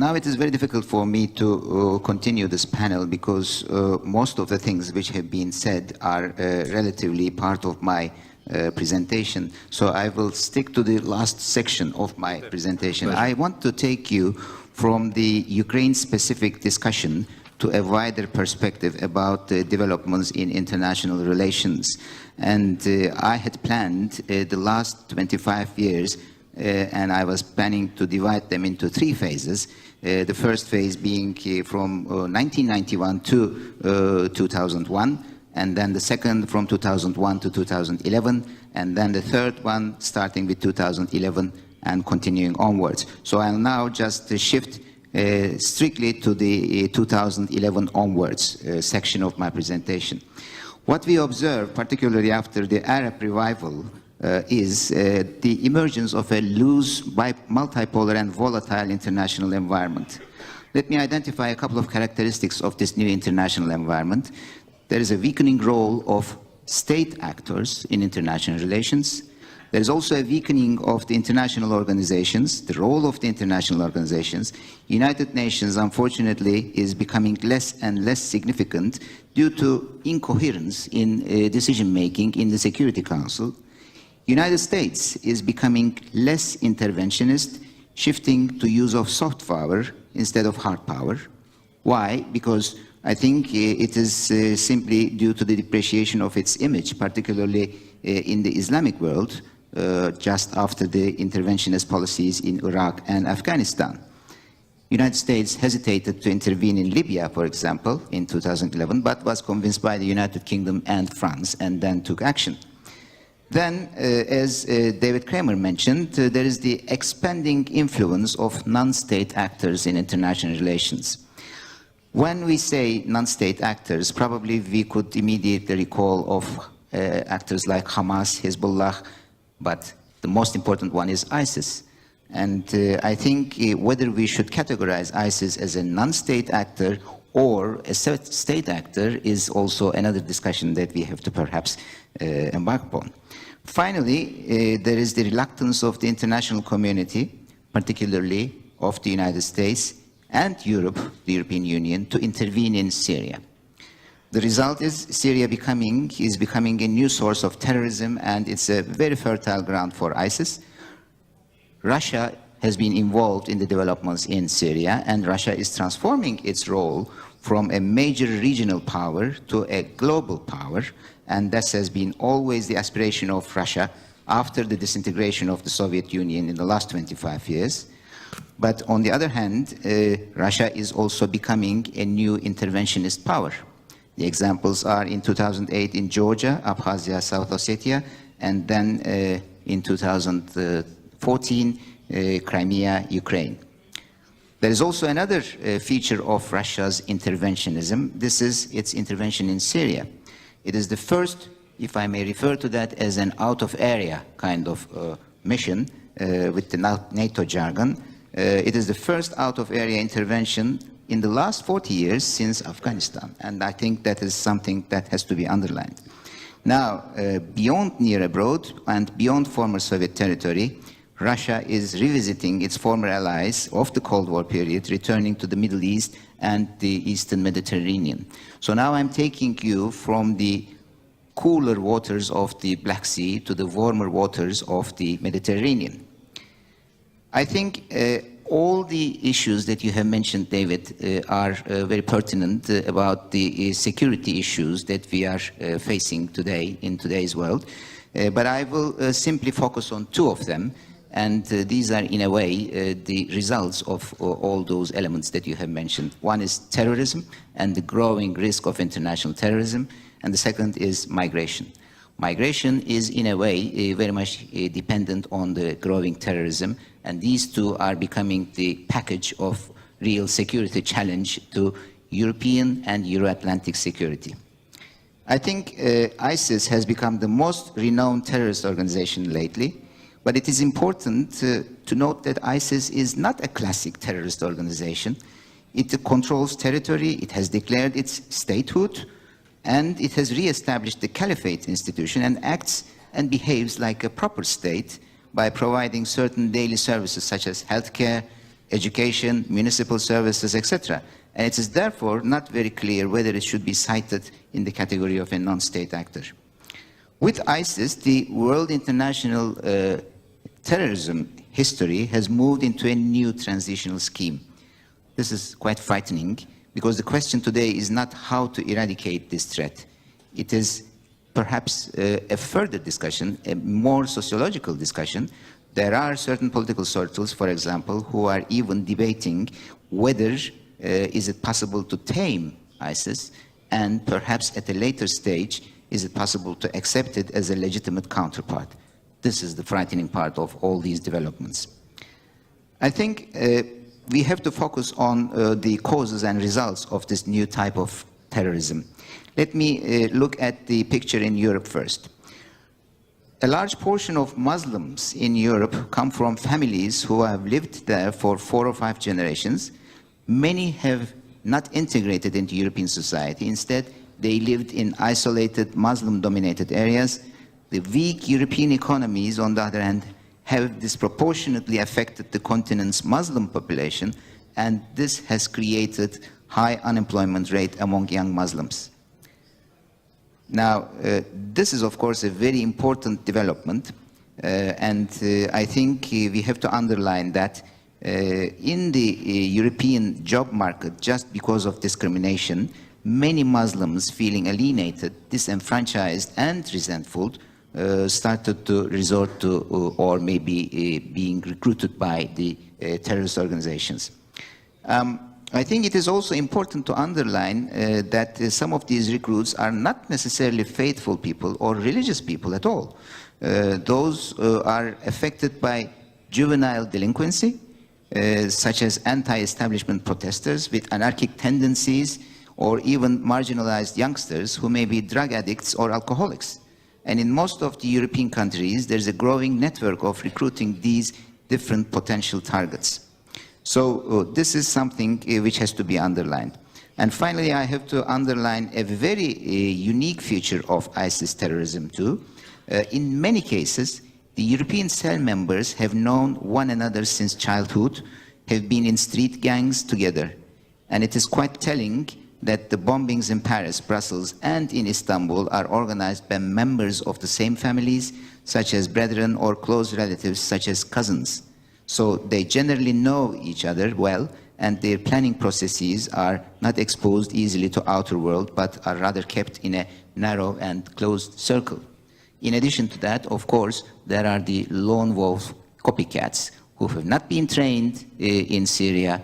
now it is very difficult for me to continue this panel because most of the things which have been said are relatively part of my presentation. So I will stick to the last section of my presentation. I want to take you from the Ukraine-specific discussion to a wider perspective about the developments in international relations. And I had planned the last 25 years, and I was planning to divide them into three phases. The first phase being from 1991 to 2001, and then the second from 2001 to 2011, and then the third one starting with 2011 and continuing onwards. So I'll now just shift strictly to the 2011 onwards section of my presentation. What we observe, particularly after the Arab revival, is the emergence of a loose, multipolar and volatile international environment. Let me identify a couple of characteristics of this new international environment. There is a weakening role of state actors in international relations. There is also a weakening of the international organizations, the role of the international organizations. United Nations, unfortunately, is becoming less and less significant due to incoherence in decision-making in the Security Council. United States is becoming less interventionist, shifting to use of soft power instead of hard power. Why? Because I think it is simply due to the depreciation of its image, particularly in the Islamic world, just after the interventionist policies in Iraq and Afghanistan. United States hesitated to intervene in Libya, for example, in 2011, but was convinced by the United Kingdom and France and then took action. Then, as David Kramer mentioned, there is the expanding influence of non-state actors in international relations. When we say non-state actors, probably we could immediately recall of actors like Hamas, Hezbollah, but the most important one is ISIS. And I think whether we should categorize ISIS as a non-state actor or a state actor is also another discussion that we have to perhaps embark upon. Finally, there is the reluctance of the international community, particularly of the United States and Europe, the European Union, to intervene in Syria. The result is Syria is becoming a new source of terrorism, and it's a very fertile ground for ISIS. Russia has been involved in the developments in Syria, and Russia is transforming its role from a major regional power to a global power, and this has been always the aspiration of Russia after the disintegration of the Soviet Union in the last 25 years. But on the other hand, Russia is also becoming a new interventionist power. The examples are in 2008 in Georgia, Abkhazia, South Ossetia, and then in 2014, Crimea, Ukraine. There is also another feature of Russia's interventionism. This is its intervention in Syria. It is the first, if I may refer to that as an out-of-area kind of mission with the NATO jargon. It is the first out-of-area intervention in the last 40 years since Afghanistan, and I think that is something that has to be underlined. Now, beyond near abroad and beyond former Soviet territory, Russia is revisiting its former allies of the Cold War period, returning to the Middle East and the Eastern Mediterranean. So now I'm taking you from the cooler waters of the Black Sea to the warmer waters of the Mediterranean. I think all the issues that you have mentioned, David, are very pertinent about the security issues that we are facing today in today's world. But I will simply focus on two of them. And these are, in a way, the results of all those elements that you have mentioned. One is terrorism and the growing risk of international terrorism, and the second is migration. Migration is, in a way, very much dependent on the growing terrorism, and these two are becoming the package of real security challenge to European and Euro-Atlantic security. I think ISIS has become the most renowned terrorist organization lately. But it is important to note that ISIS is not a classic terrorist organization. It controls territory, it has declared its statehood, and it has re-established the caliphate institution and acts and behaves like a proper state by providing certain daily services such as healthcare, education, municipal services, etc. And it is therefore not very clear whether it should be cited in the category of a non-state actor. With ISIS, the world international terrorism history has moved into a new transitional scheme. This is quite frightening because the question today is not how to eradicate this threat. It is perhaps a further discussion, a more sociological discussion. There are certain political circles, for example, who are even debating whether is it possible to tame ISIS, and perhaps at a later stage, is it possible to accept it as a legitimate counterpart? This is the frightening part of all these developments. I think we have to focus on the causes and results of this new type of terrorism. Let me look at the picture in Europe first. A large portion of Muslims in Europe come from families who have lived there for 4 or 5 generations. Many have not integrated into European society. Instead, they lived in isolated Muslim-dominated areas. The weak European economies, on the other hand, have disproportionately affected the continent's Muslim population, and this has created high unemployment rate among young Muslims. Now, this is, of course, a very important development, and I think we have to underline that in the European job market, just because of discrimination, many Muslims feeling alienated, disenfranchised, and resentful started to resort to or maybe being recruited by the terrorist organizations. I think it is also important to underline that some of these recruits are not necessarily faithful people or religious people at all. Those are affected by juvenile delinquency, such as anti-establishment protesters with anarchic tendencies, or even marginalized youngsters who may be drug addicts or alcoholics. And in most of the European countries, there's a growing network of recruiting these different potential targets. So this is something which has to be underlined. And finally, I have to underline a very unique feature of ISIS terrorism too. In many cases, the European cell members have known one another since childhood, have been in street gangs together. And it is quite telling that the bombings in Paris, Brussels, and in Istanbul are organized by members of the same families, such as brethren, or close relatives, such as cousins. So they generally know each other well, and their planning processes are not exposed easily to outer world, but are rather kept in a narrow and closed circle. In addition to that, of course, there are the lone wolf copycats who have not been trained in Syria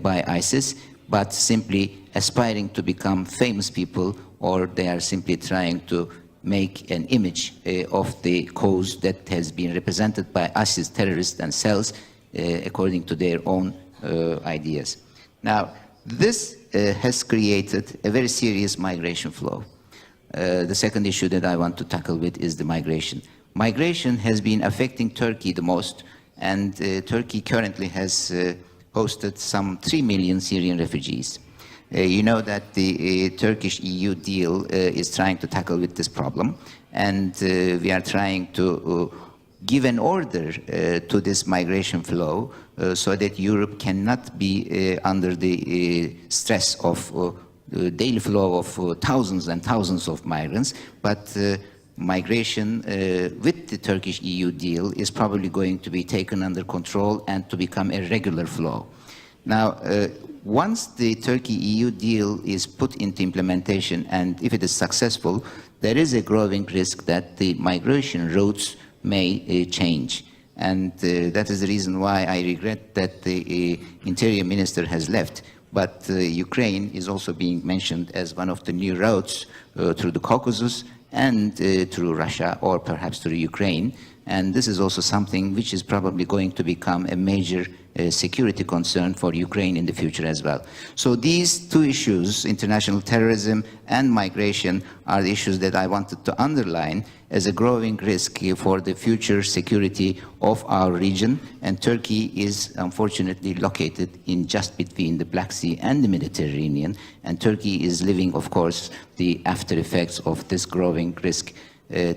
by ISIS, but simply aspiring to become famous people, or they are simply trying to make an image of the cause that has been represented by ISIS terrorists and cells according to their own ideas. Now, this has created a very serious migration flow. The second issue that I want to tackle with is the migration. Migration has been affecting Turkey the most, and Turkey currently has hosted some 3 million Syrian refugees. You know that the Turkish-EU deal is trying to tackle with this problem, and we are trying to give an order to this migration flow so that Europe cannot be under the stress of the daily flow of thousands and thousands of migrants, but migration with the Turkish-EU deal is probably going to be taken under control and to become a regular flow. Now, once the Turkey-EU deal is put into implementation, and if it is successful, there is a growing risk that the migration routes may change. And that is the reason why I regret that the Interior Minister has left. But Ukraine is also being mentioned as one of the new routes through the Caucasus and through Russia, or perhaps through Ukraine. And this is also something which is probably going to become a major security concern for Ukraine in the future as well. So these two issues, international terrorism and migration, are the issues that I wanted to underline as a growing risk for the future security of our region. And Turkey is unfortunately located in just between the Black Sea and the Mediterranean. And Turkey is living, of course, the after effects of this growing risk.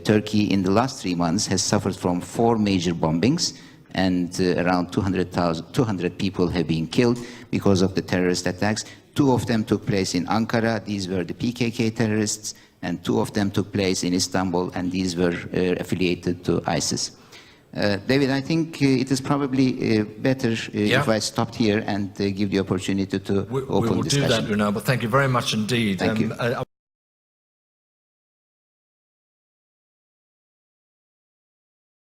Turkey in the last 3 months has suffered from 4 major bombings. and around 200 people have been killed because of the terrorist attacks. 2 of them took place in Ankara. These were the PKK terrorists, and 2 of them took place in Istanbul, and these were affiliated to ISIS. David, I think it is probably better if I stopped here and give the opportunity to open discussion. We will do that, Ünal, but thank you very much indeed. Thank you.